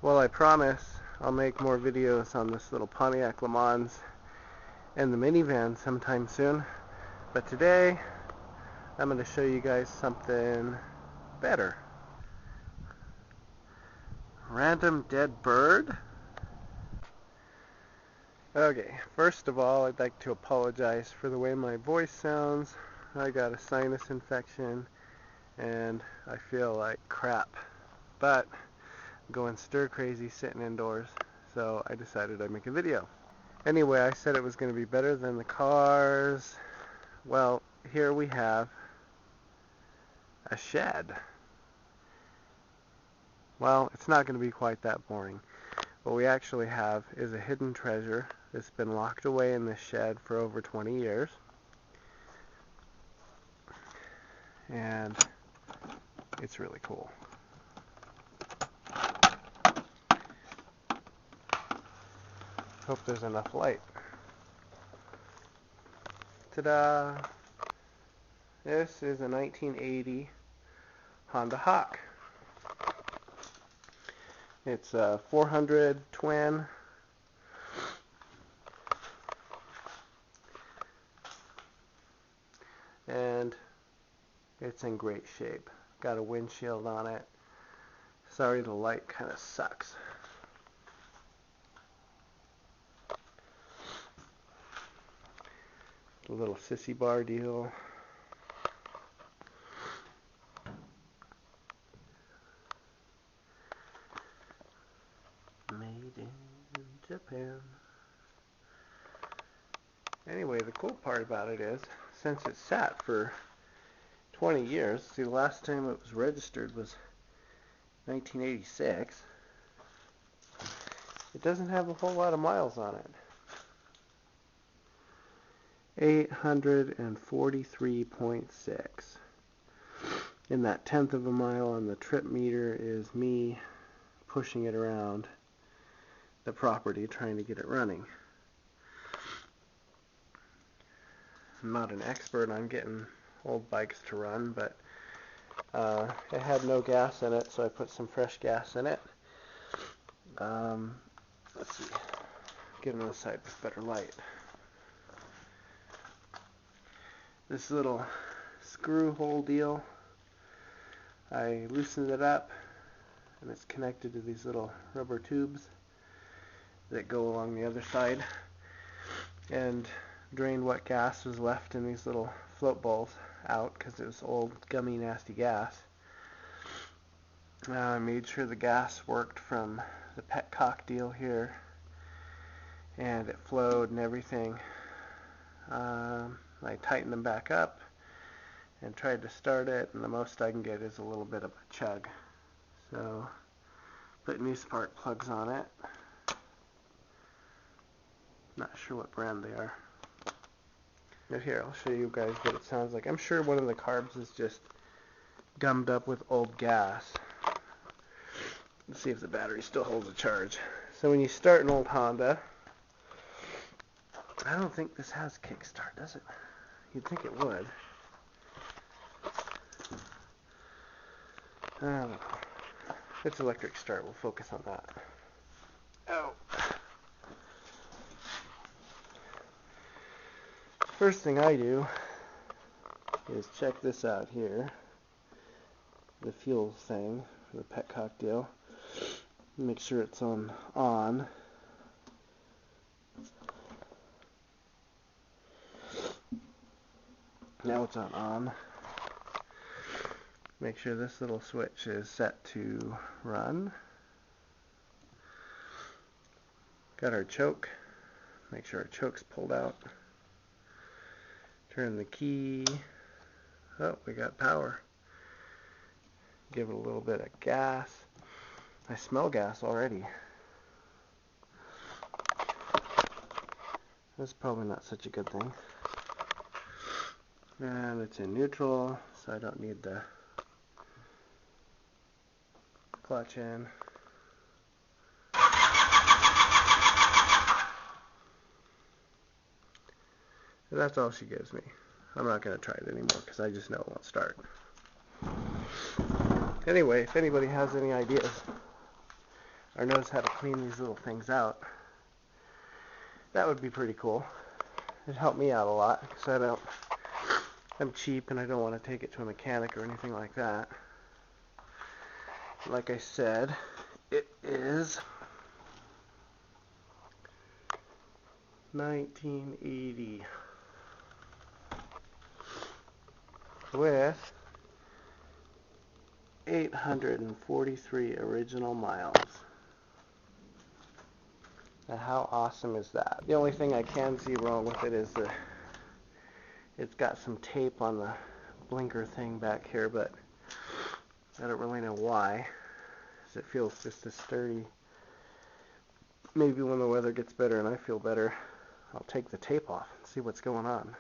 Well, I promise I'll make more videos on this little Pontiac Le Mans and the minivan sometime soon. But today, I'm going to show you guys something better. Random dead bird? Okay, first of all, I'd like to apologize for the way my voice sounds. I got a sinus infection and I feel like crap. But I'm going stir crazy sitting indoors, so I decided I'd make a video. Anyway, I said it was going to be better than the cars. Well, here we have a shed. Well, it's not going to be quite that boring. What we actually have is a hidden treasure that's been locked away in this shed for over 20 years. And it's really cool. Hope there's enough light. Ta-da! This is a 1980 Honda Hawk. It's a 400 twin. And it's in great shape. Got a windshield on it. Sorry, the light kind of sucks. A little sissy bar deal. Made in Japan. Anyway, the cool part about it is, since it sat for 20 years, see, the last time it was registered was 1986, it doesn't have a whole lot of miles on it. 843.6. And that tenth of a mile on the trip meter is me pushing it around the property trying to get it running. I'm not an expert on getting old bikes to run, but it had no gas in it, so I put some fresh gas in it. Let's see, get on the side with better light. This little screw hole deal, I loosened it up, and it's connected to these little rubber tubes that go along the other side, and drained what gas was left in these little float balls out because it was old, gummy, nasty gas. I made sure the gas worked from the petcock deal here, and it flowed and everything. I tightened them back up and tried to start it, and the most I can get is a little bit of a chug. So, put new spark plugs on it. Not sure what brand they are. But here, I'll show you guys what it sounds like. I'm sure one of the carbs is just gummed up with old gas. Let's see if the battery still holds a charge. So when you start an old Honda, I don't think this has kickstart, does it? You'd think it would. I don't know. If it's electric start, we'll focus on that. Oh. First thing I do is check this out here. The fuel thing, the petcock deal. Make sure it's on. Now it's on. Make sure this little switch is set to run. Got our choke. Make sure our choke's pulled out. Turn the key. Oh, we got power. Give it a little bit of gas. I smell gas already. That's probably not such a good thing. And it's in neutral, so I don't need the clutch in. That's all she gives me. I'm not going to try it anymore because I just know it won't start. Anyway, if anybody has any ideas or knows how to clean these little things out, that would be pretty cool. It'd help me out a lot because I'm cheap and I don't want to take it to a mechanic or anything like that. Like I said, it is 1980 with 843 original miles. Now how awesome is that? The only thing I can see wrong with it is it's got some tape on the blinker thing back here, but I don't really know why, because it feels just as sturdy. Maybe when the weather gets better and I feel better, I'll take the tape off and see what's going on.